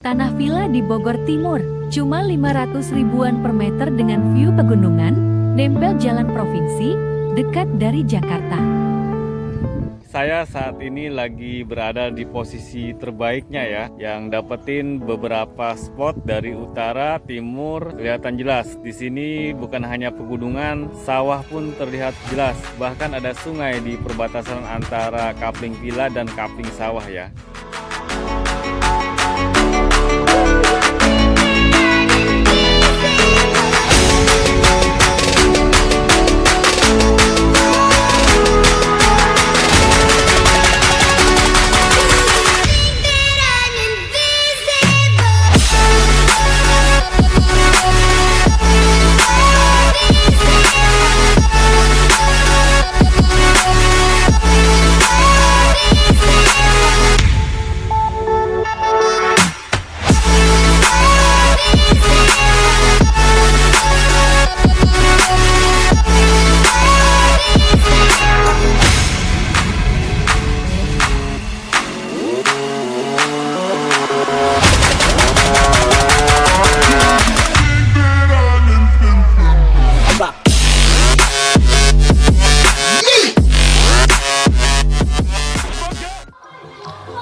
Tanah villa di Bogor Timur, cuma 500 ribuan per meter dengan view pegunungan, nempel jalan provinsi, dekat dari Jakarta. Saya saat ini lagi berada di posisi terbaiknya ya, yang dapetin beberapa spot dari utara, timur, kelihatan jelas. Di sini bukan hanya pegunungan, sawah pun terlihat jelas. Bahkan ada sungai di perbatasan antara Kapling Villa dan Kapling Sawah ya.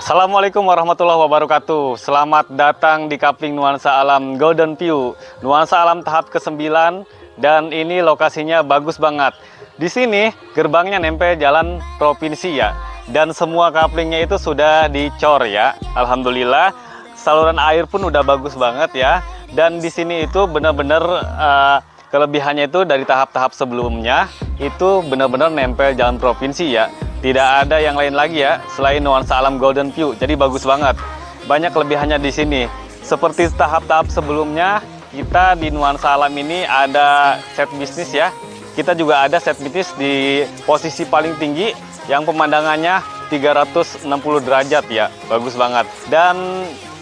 Assalamualaikum warahmatullahi wabarakatuh. Selamat datang di Kapling Nuansa Alam Golden View, Nuansa Alam tahap ke-9, dan ini lokasinya bagus banget. Di sini gerbangnya nempel jalan provinsi ya, dan semua kaplingnya itu sudah dicor ya. Alhamdulillah, saluran air pun udah bagus banget ya. Dan di sini itu benar-benar kelebihannya itu dari tahap-tahap sebelumnya itu benar-benar nempel jalan provinsi ya. Tidak ada yang lain lagi ya selain Nuansa Alam Golden View. Jadi bagus banget. Banyak kelebihannya di sini. Seperti tahap-tahap sebelumnya, kita di Nuansa Alam ini ada set bisnis ya. Kita juga ada set bisnis di posisi paling tinggi yang pemandangannya 360 derajat ya. Bagus banget. Dan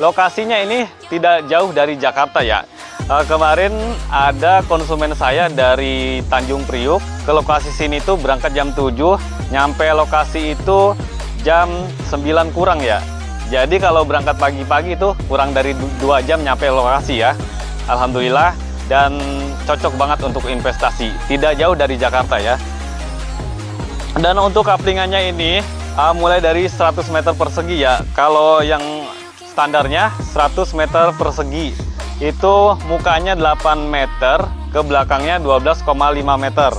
lokasinya ini tidak jauh dari Jakarta ya. Kemarin ada konsumen saya dari Tanjung Priuk ke lokasi sini tuh berangkat jam 7, nyampe lokasi itu jam 9 kurang ya. Jadi kalau berangkat pagi-pagi itu kurang dari 2 jam nyampe lokasi ya. Alhamdulillah, dan cocok banget untuk investasi. Tidak jauh dari Jakarta ya. Dan untuk kaplingannya ini mulai dari 100 meter persegi ya. Kalau yang standarnya 100 meter persegi. Itu mukanya 8 meter, ke belakangnya 12,5 meter.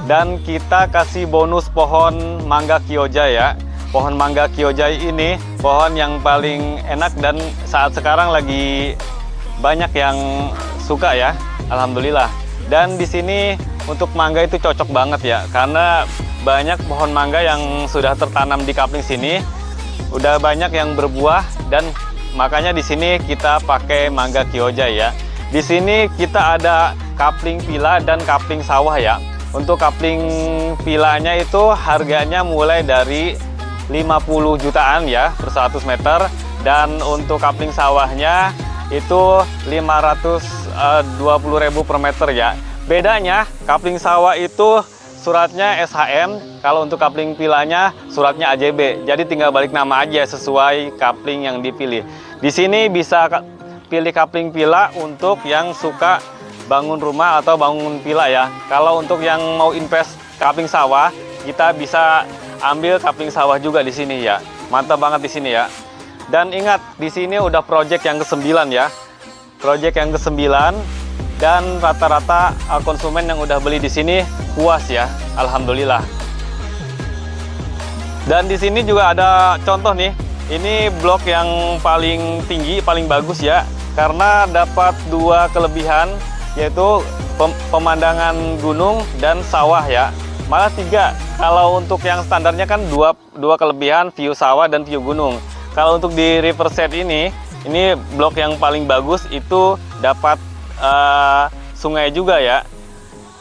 Dan kita kasih bonus pohon mangga Kyoja ya. Pohon mangga Kyoja ini pohon yang paling enak dan saat sekarang lagi banyak yang suka ya. Alhamdulillah. Dan di sini untuk mangga itu cocok banget ya, karena banyak pohon mangga yang sudah tertanam di kapling sini. Udah banyak yang berbuah, dan makanya di sini kita pakai mangga Kyoja ya. Di sini kita ada kapling villa dan kapling sawah ya. Untuk kapling villanya itu harganya mulai dari 50 jutaan ya per 100 meter. Dan untuk kapling sawahnya itu 520.000 per meter ya. Bedanya kapling sawah itu suratnya SHM, kalau untuk kapling villanya suratnya AJB. Jadi tinggal balik nama aja sesuai kapling yang dipilih. Di sini bisa pilih kapling villa untuk yang suka bangun rumah atau bangun villa ya. Kalau untuk yang mau invest kapling sawah, kita bisa ambil kapling sawah juga di sini ya. Mantap banget di sini ya. Dan ingat, di sini udah project yang ke-9 ya. Project yang ke-9, dan rata-rata konsumen yang udah beli di sini puas ya. Alhamdulillah. Dan di sini juga ada contoh nih. Ini blok yang paling tinggi, paling bagus ya, karena dapat 2 kelebihan, yaitu pemandangan gunung dan sawah ya. Malah 3, kalau untuk yang standarnya kan dua kelebihan, view sawah dan view gunung. Kalau untuk di Riverset ini blok yang paling bagus itu dapat sungai juga ya.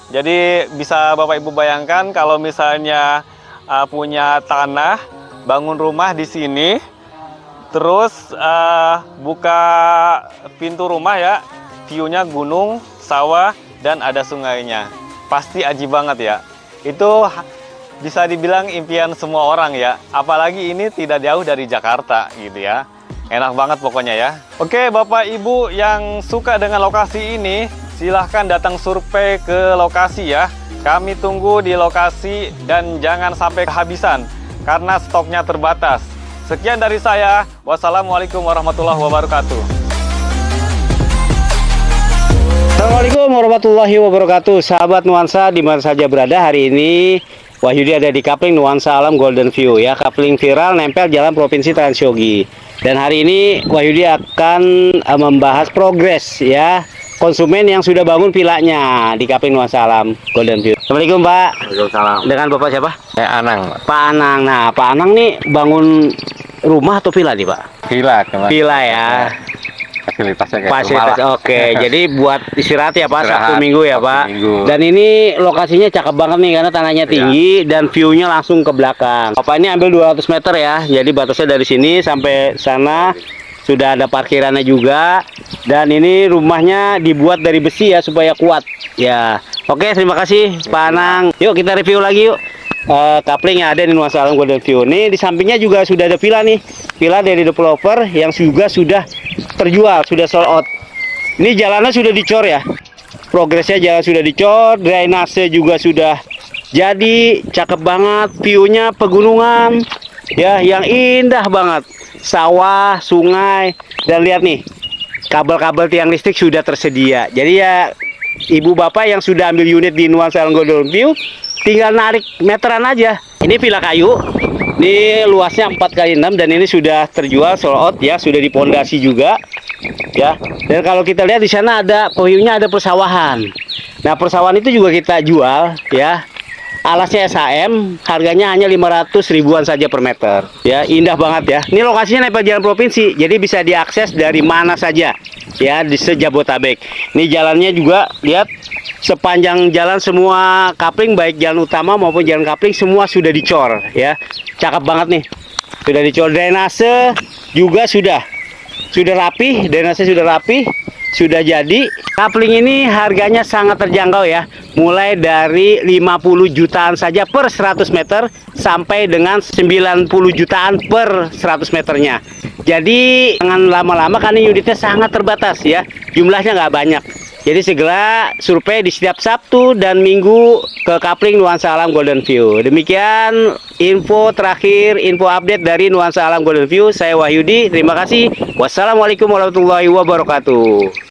Jadi bisa Bapak Ibu bayangkan kalau misalnya punya tanah, bangun rumah di sini, terus buka pintu rumah ya, view-nya gunung, sawah, dan ada sungainya. Pasti aji banget ya. Itu bisa dibilang impian semua orang ya. Apalagi ini tidak jauh dari Jakarta gitu ya. Enak banget pokoknya ya. Oke, Bapak Ibu yang suka dengan lokasi ini, silahkan datang survei ke lokasi ya. Kami tunggu di lokasi dan jangan sampai kehabisan karena stoknya terbatas. Sekian dari saya. Wassalamualaikum warahmatullahi wabarakatuh. Assalamualaikum warahmatullahi wabarakatuh. Sahabat Nuansa di mana saja berada, hari ini Wahyudi ada di Kapling Nuansa Alam Golden View ya. Kapling viral nempel Jalan Provinsi Transyogi. Dan hari ini Wahyudi akan membahas progres ya konsumen yang sudah bangun vilanya di Kapling Nuansa Alam Golden View. Assalamualaikum Pak. Waalaikumsalam. Dengan Bapak siapa? Anang, Pak Anang. Nah, Pak Anang nih bangun rumah atau villa nih Pak? villa kemarin. Villa ya. Fasilitasnya kayak Fasilitas, rumah lah. oke. Jadi buat istirahat ya Pak, Istirahat, Sabtu Minggu ya Sabtu Pak. Minggu. Dan ini lokasinya cakep banget nih karena tanahnya tinggi dan view-nya langsung ke belakang. Bapak ini ambil 200 meter ya. Jadi batasnya dari sini sampai sana sudah ada parkirannya juga. Dan ini rumahnya dibuat dari besi ya supaya kuat. Ya. Oke, terima kasih Pak Anang. Yuk kita review lagi yuk. Kapling yang ada di Nuansa Alam Golden View. Nih di sampingnya juga sudah ada villa nih. Villa dari developer yang juga sudah terjual, sudah sold out. Ini jalannya sudah dicor ya. Progresnya jalan sudah dicor, drainase juga sudah jadi, cakep banget, view-nya pegunungan ya yang indah banget. Sawah, sungai, dan lihat nih, kabel-kabel tiang listrik sudah tersedia. Jadi ya ibu bapak yang sudah ambil unit di Nuansa Alam Golden View tinggal narik meteran aja. Ini villa kayu. Ini luasnya 4x6 dan ini sudah terjual sold out ya, sudah dipondasi juga. Ya. Dan kalau kita lihat di sana ada pohonnya, ada persawahan. Nah, persawahan itu juga kita jual ya. Alasnya SHM, harganya hanya 500 ribuan saja per meter. Ya, indah banget ya. Ini lokasinya nempel jalan provinsi, jadi bisa diakses dari mana saja ya di sejabotabek. Ini jalannya juga lihat sepanjang jalan semua Kapling, baik jalan utama maupun jalan Kapling semua sudah dicor ya. Cakep banget nih. Sudah dicor, drainase juga sudah rapi, drainase sudah rapi, sudah jadi. Kapling ini harganya sangat terjangkau ya. Mulai dari 50 jutaan saja per 100 meter sampai dengan 90 jutaan per 100 meternya. Jadi jangan lama-lama karena unitnya sangat terbatas ya. Jumlahnya nggak banyak. Jadi segera survei di setiap Sabtu dan Minggu ke Kapling Nuansa Alam Golden View. Demikian info terakhir, info update dari Nuansa Alam Golden View. Saya Wahyudi, terima kasih. Wassalamualaikum warahmatullahi wabarakatuh.